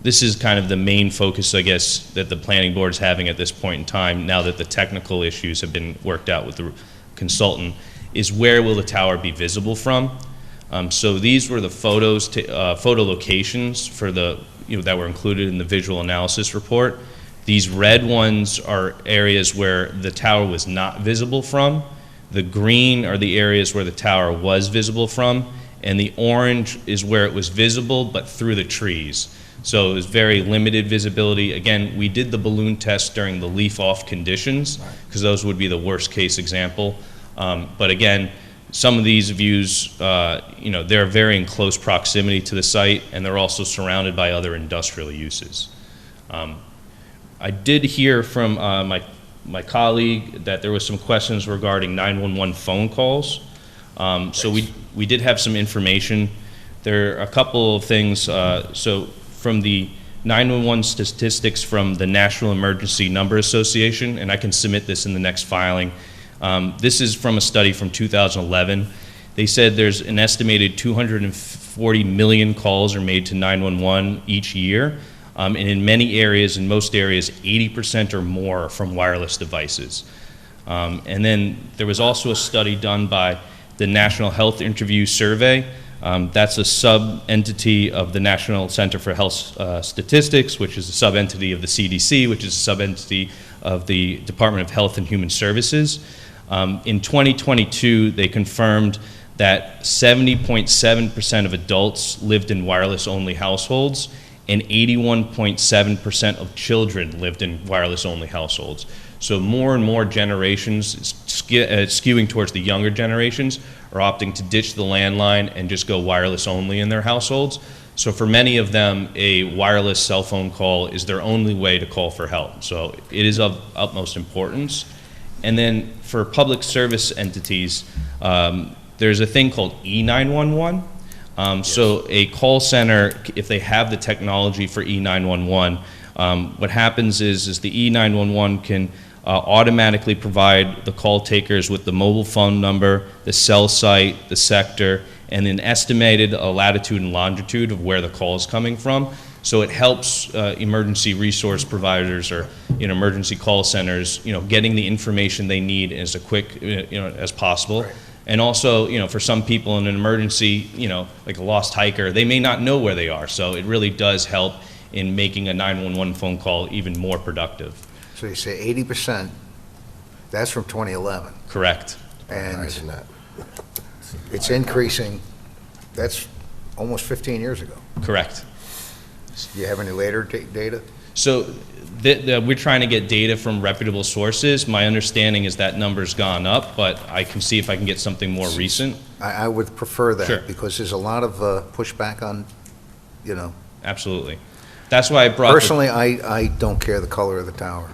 this is kind of the main focus, I guess, that the planning board's having at this point in time, now that the technical issues have been worked out with the consultant, is where will the tower be visible from? So these were the photo locations for that were included in the visual analysis report. These red ones are areas where the tower was not visible from. The green are the areas where the tower was visible from, and the orange is where it was visible but through the trees. So it was very limited visibility. Again, we did the balloon test during the leaf-off conditions because those would be the worst-case example. But again, some of these views, they're very in close proximity to the site, and they're also surrounded by other industrial uses. I did hear from my colleague that there was some questions regarding 911 phone calls. So we did have some information. There are a couple of things. So from the 911 statistics from the National Emergency Number Association, and I can submit this in the next filing. This is from a study from 2011. They said there's an estimated 240 million calls are made to 911 each year. And in many areas, in most areas, 80% or more are from wireless devices. And then there was also a study done by the National Health Interview Survey. That's a sub-entity of the National Center for Health Statistics, which is a sub-entity of the CDC, which is a sub-entity of the Department of Health and Human Services. In 2022, they confirmed that 70.7% of adults lived in wireless-only households, and 81.7% of children lived in wireless-only households. So more and more generations, skewing towards the younger generations, are opting to ditch the landline and just go wireless-only in their households. So for many of them, a wireless cell phone call is their only way to call for help. So it is of utmost importance. And then for public service entities, there's a thing called E911. So a call center, if they have the technology for E911, what happens is the E911 can automatically provide the call takers with the mobile phone number, the cell site, the sector, and an estimated latitude and longitude of where the call is coming from. So it helps emergency resource providers or emergency call centers, getting the information they need as quick as possible. Right. And also, for some people in an emergency, like a lost hiker, they may not know where they are. So it really does help in making a 911 phone call even more productive. So you say 80%, that's from 2011. Correct. And it's increasing, that's almost 15 years ago. Correct. Do you have any later data? So we're trying to get data from reputable sources. My understanding is that number's gone up, but I can see if I can get something more recent. I would prefer that. Sure. Because there's a lot of pushback on, you know. Absolutely. That's why I brought. Personally, I don't care the color of the tower.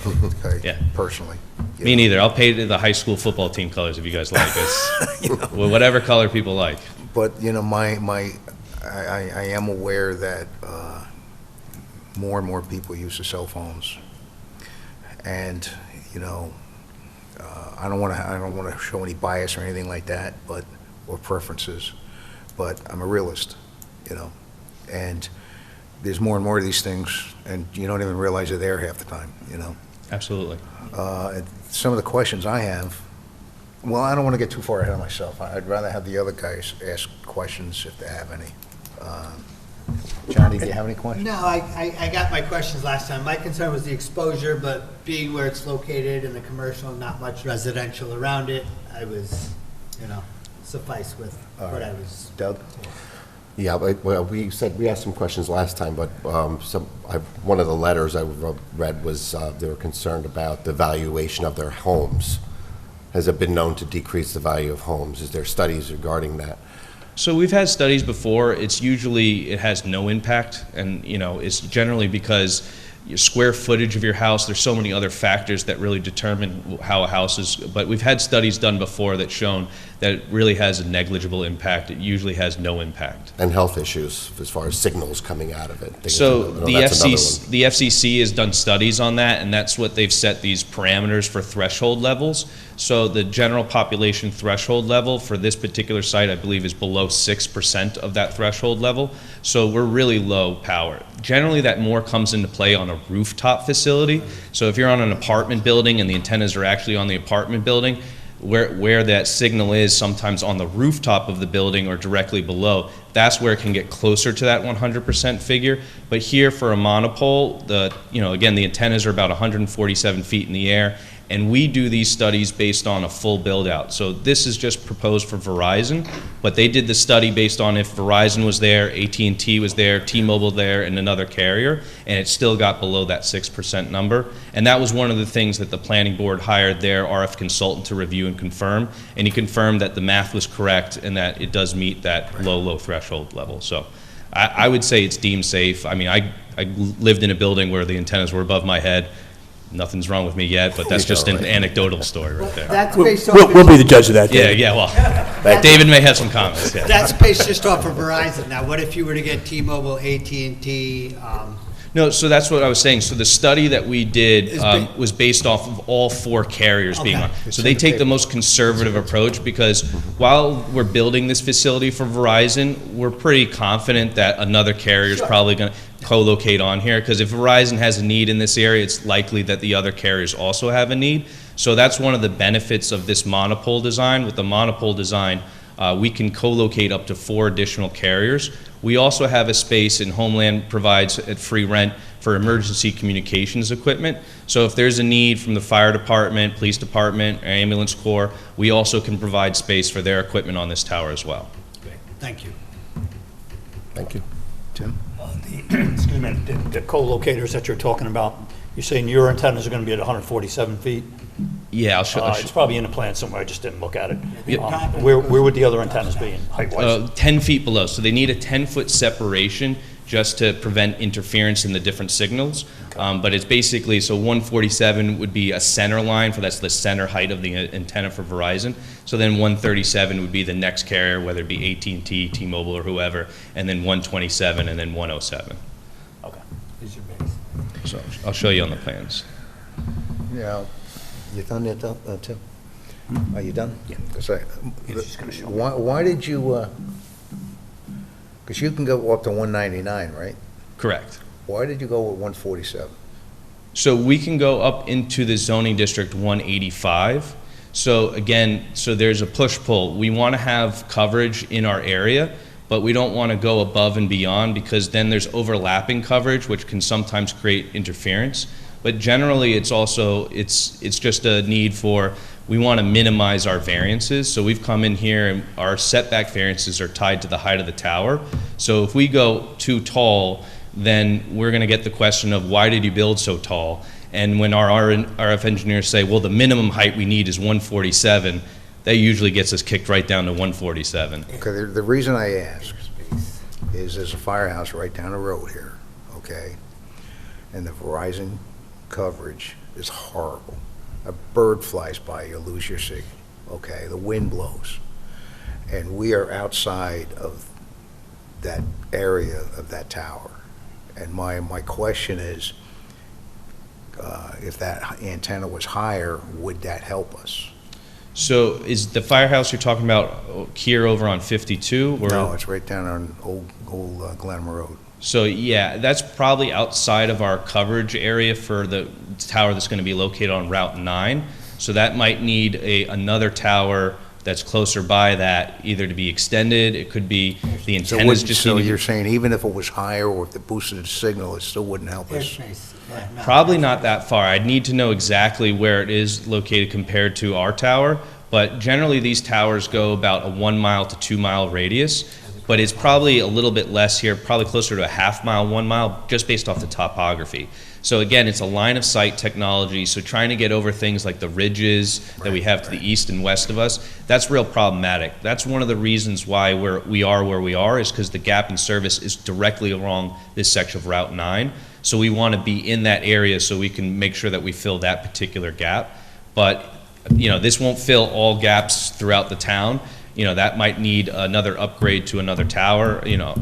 Okay, Yeah. personally. you Me know. neither. I'll pay the high school football team colors if you guys like it. Well, whatever color people like. But, you know, I am aware that more and more people use their cell phones. And, you know, I don't want to show any bias or anything like that, or preferences, but I'm a realist, you know. And there's more and more of these things, and you don't even realize they're there half the time, you know. Absolutely. And some of the questions I have, well, I don't want to get too far ahead of myself. I'd rather have the other guys ask questions if they have any. Johnny, do you have any questions? No, I got my questions last time. My concern was the exposure, but being where it's located in the commercial, not much residential around it, I was, you know, suffice with what I was. Doug? Yeah, well, we asked some questions last time, but one of the letters I read was they were concerned about the valuation of their homes. Has it been known to decrease the value of homes? Is there studies regarding that? So we've had studies before. It has no impact, and you know, it's generally because your square footage of your house. There's so many other factors that really determine how a house is. But we've had studies done before that shown that it really has a negligible impact. It usually has no impact. And health issues as far as signals coming out of it. So the that's another one. the FCC has done studies on that, and that's what they've set these parameters for threshold levels. So the general population threshold level for this particular site, I believe, is below 6% of that threshold level. So we're really low power. Generally, that more comes into play on a rooftop facility. So if you're on an apartment building and the antennas are actually on the apartment building, where that signal is sometimes on the rooftop of the building or directly below, that's where it can get closer to that 100% figure. But here for a monopole, again, the antennas are about 147 feet in the air, and we do these studies based on a full build out. So this is just proposed for Verizon, but they did the study based on if Verizon was there, AT&T was there, T-Mobile there, and another carrier, and it still got below that 6% number. And that was one of the things that the planning board hired their RF consultant to review and confirm, and he confirmed that the math was correct and that it does meet that low threshold level. So I would say it's deemed safe. I mean, I lived in a building where the antennas were above my head. Nothing's wrong with me yet, but that's just an anecdotal story right there. That's based off. We'll be the judge of that. David. Yeah, well, David may have some comments, yeah. That's based just off of Verizon. Now, what if you were to get T-Mobile, AT&T? No, so that's what I was saying. So the study that we did was based off of all four carriers being on. So they take the most conservative approach because while we're building this facility for Verizon, we're pretty confident that another carrier is probably going to co-locate on here, because if Verizon has a need in this area, it's likely that the other carriers also have a need. So that's one of the benefits of this monopole design. With the monopole design, we can co-locate up to 4 additional carriers. We also have a space, and Homeland provides at free rent for emergency communications equipment. So if there's a need from the fire department, police department, or ambulance corps, we also can provide space for their equipment on this tower as well. Great, thank you. Thank you. Tim? Excuse me, the co-locators that you're talking about, you're saying your antennas are going to be at 147 feet? Yeah, I'll show It's probably in the plan somewhere, I just didn't look at it. Yep. Where would the other antennas be in height-wise? 10 feet below. So they need a 10-foot separation just to prevent interference in the different signals. But it's basically, so 147 would be a center line, that's the center height of the antenna for Verizon. So then 137 would be the next carrier, whether it be AT&T, T-Mobile, or whoever, and then 127, and then 107. Okay. Is your base? So I'll show you on the plans. Yeah. You done yet, Tim? Are you done? Yeah. He's just gonna show me. Why did you, because you can go up to 199, right? Correct. Why did you go with 147? So we can go up into the zoning district 185. So again, so there's a push-pull. We want to have coverage in our area, but we don't want to go above and beyond, because then there's overlapping coverage, which can sometimes create interference. But generally, it's also, it's just a need for, we want to minimize our variances. So we've come in here and our setback variances are tied to the height of the tower. So if we go too tall, then we're going to get the question of why did you build so tall? And when our RF engineers say, well, the minimum height we need is 147, that usually gets us kicked right down to 147. Okay, the reason I ask is there's a firehouse right down the road here, okay? And the Verizon coverage is horrible. A bird flies by, you lose your signal, okay? The wind blows. And we are outside of that area of that tower. And my question is, if that antenna was higher, would that help us? So is the firehouse you're talking about here over on 52? Or? No, it's right down on old Glenham Road. So yeah, that's probably outside of our coverage area for the tower that's going to be located on Route 9. So that might need another tower that's closer by that, either to be extended, it could be the antennas just So need to you're be, saying even if it was higher or if it boosted the signal, it still wouldn't help us? probably not that far. I'd need to know exactly where it is located compared to our tower, but generally these towers go about a 1 mile to 2 mile radius, but it's probably a little bit less here, probably closer to a half mile, 1 mile, just based off the topography. So again, it's a line of sight technology, so trying to get over things like the ridges that we have to the east and west of us, that's real problematic. That's one of the reasons why we are where we are, is because the gap in service is directly along this section of Route 9. So we want to be in that area so we can make sure that we fill that particular gap. But, you know, this won't fill all gaps throughout the town. You know, that might need another upgrade to another tower, you know.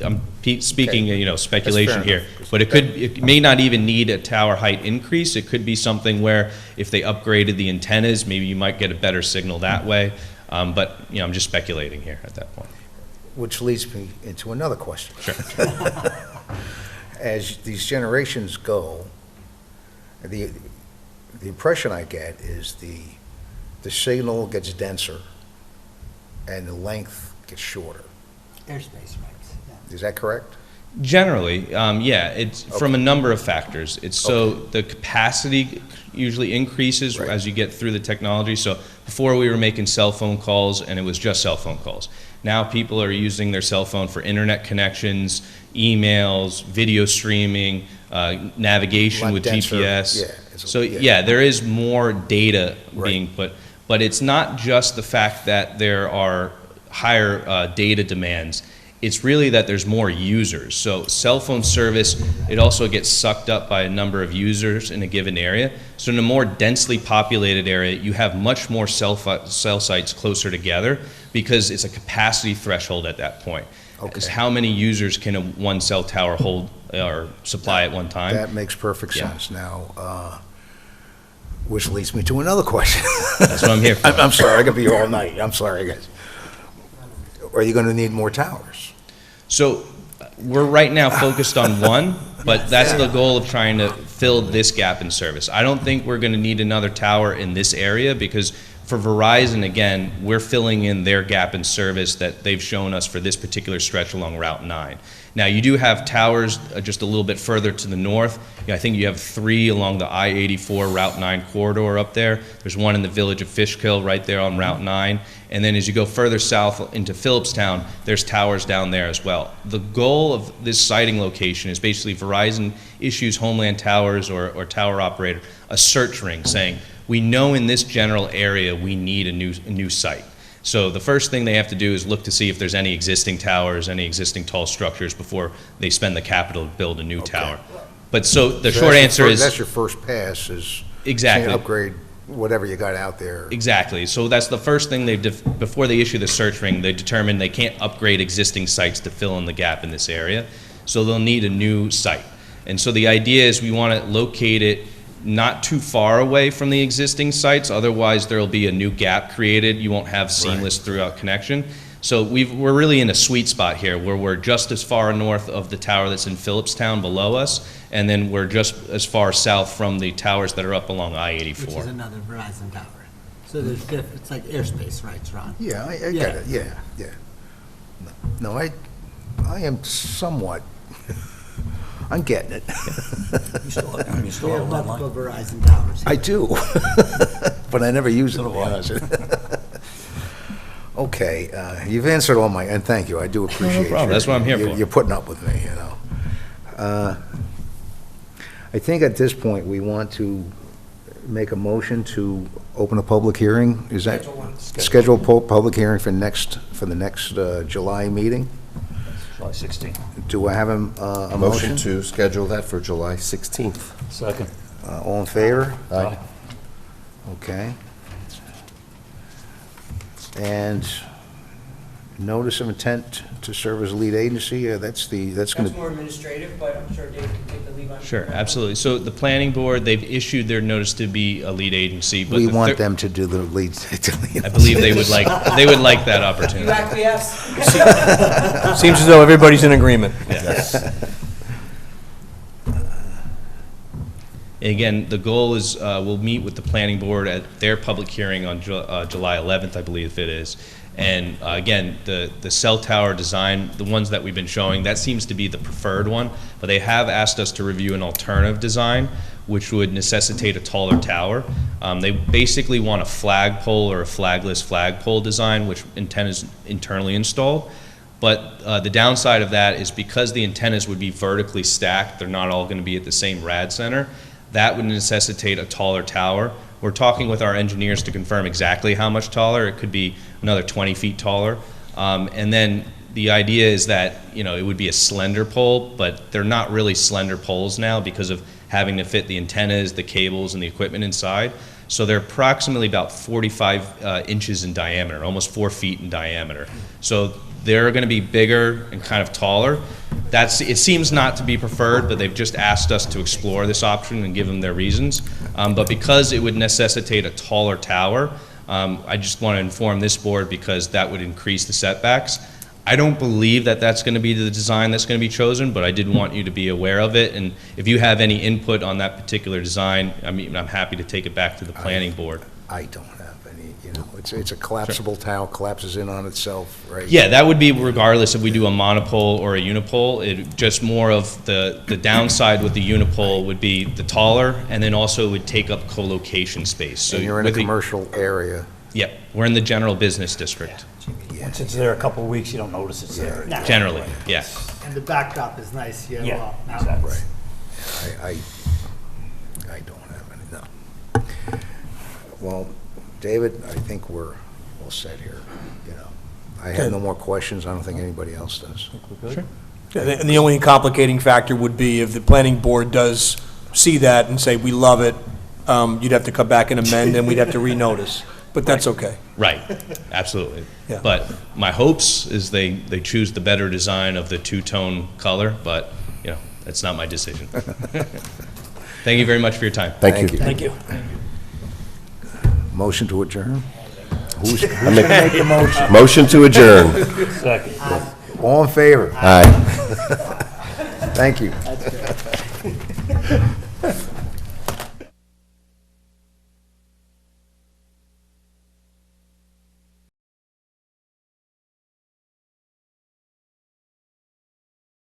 I'm speaking, you know, speculation here, but it may not even need a tower height increase. It could be something where if they upgraded the antennas, maybe you might get a better signal that way. But, you know, I'm just speculating here at that point. Which leads me into another question. Sure. As these generations go, the impression I get is the signal gets denser and the length gets shorter. Airspace rights, yeah. Is that correct? Generally, yeah, it's from a number of factors. It's so the capacity usually increases as you get through the technology. So before we were making cell phone calls and it was just cell phone calls. Now people are using their cell phone for internet connections, emails, video streaming, navigation with denser, GPS. yeah, So yeah, there is more data being put, but it's not just the fact that there are higher data demands. It's really that there's more users. So cell phone service, it also gets sucked up by a number of users in a given area. So in a more densely populated area, you have much more cell sites closer together because it's a capacity threshold at that point. It's how many users can one cell tower hold or supply at one time. That makes perfect sense. Now, which leads me to another question. That's what I'm here for. I'm sorry, I could be here all night. I'm sorry, guys. Are you going to need more towers? So we're right now focused on one, but that's the goal of trying to fill this gap in service. I don't think we're going to need another tower in this area because for Verizon, again, we're filling in their gap in service that they've shown us for this particular stretch along Route 9. Now, you do have towers just a little bit further to the north. I think you have 3 along the I-84 Route 9 corridor up there. There's one in the village of Fishkill right there on Route 9. And then as you go further south into Phillipstown, there's towers down there as well. The goal of this siting location is basically Verizon issues Homeland Towers or tower operator a search ring saying, we know in this general area we need a new site. So the first thing they have to do is look to see if there's any existing towers, any existing tall structures before they spend the capital to build a new tower. But so the short answer is... That's your first pass is... Exactly. Upgrade whatever you got out there. Exactly. So that's the first thing before they issue the search ring, they determine they can't upgrade existing sites to fill in the gap in this area. So they'll need a new site. And so the idea is we want to locate it not too far away from the existing sites, otherwise there will be a new gap created. You won't have seamless throughout connection. So we're really in a sweet spot here where we're just as far north of the tower that's in Phillipstown below us, and then we're just as far south from the towers that are up along I-84. Which is another Verizon tower. So there's it's like airspace rights, Ron. Yeah, I get it, yeah. No, I am somewhat... I'm getting it. You still We have have multiple Verizon towers. I do, but I never use it, to be honest. Okay, you've answered all my, and thank you, I do appreciate problem. That's what I'm here for. You're putting up with me, you know. I think at this point, we want to make a motion to open a public hearing. Is that? Schedule one. Schedule public hearing for the next July meeting. July 16th. Do I have a motion? Motion to schedule that for July 16th. Second. All in favor? Aye. Okay. And notice of intent to serve as lead agency, that's going That's to, more administrative, but I'm sure Dave can take the lead on. Sure, that. absolutely. So the planning board, they've issued their notice to be a lead agency, but we the want thir- them to do the lead. I believe they would like that You opportunity. acquiesce? Seems as though everybody's in agreement. Again, the goal is, we'll meet with the planning board at their public hearing on July 11th, I believe it is. And again, the cell tower design, the ones that we've been showing, that seems to be the preferred one, but they have asked us to review an alternative design, which would necessitate a taller tower. They basically want a flagpole or a flagless flagpole design, which antenna is internally installed. But the downside of that is because the antennas would be vertically stacked, they're not all going to be at the same rad center, that would necessitate a taller tower. We're talking with our engineers to confirm exactly how much taller. It could be another 20 feet taller. And then the idea is that, it would be a slender pole, but they're not really slender poles now because of having to fit the antennas, the cables, and the equipment inside. So they're approximately about 45 inches in diameter, almost 4 feet in diameter. So they're going to be bigger and kind of taller. It seems not to be preferred, but they've just asked us to explore this option and give them their reasons. But because it would necessitate a taller tower, I just want to inform this board because that would increase the setbacks. I don't believe that that's going to be the design that's going to be chosen, but I did want you to be aware of it. And if you have any input on that particular design, I'm happy to take it back to the planning board. I don't have any, it's a collapsible tower, collapses in on itself, right? Yeah, that would be regardless if we do a monopole or a unipole. It just more of the downside with the unipole would be the taller, and then also it would take up co-location space. So And you're in a with the- commercial area. Yep, we're in the general business district, Once it's there a couple of weeks, you don't notice it's there. generally, yes. And the backdrop is nice, you have, Yeah, mountains. exactly. I don't have any, no. Well, David, I think we're all set here, I have no more questions, I don't think anybody else does. And the only complicating factor would be if the planning board does see that and say, we love it, you'd have to come back and amend, and we'd have to renotice. But that's okay. Right, absolutely. Yeah. But my hopes is they choose the better design of the two-tone color, but, that's not my decision. Thank you very much for your time. Thank you. Thank you. Motion to adjourn? Who's going to make the motion? Motion to adjourn. Second. All in favor? Aye. Thank you.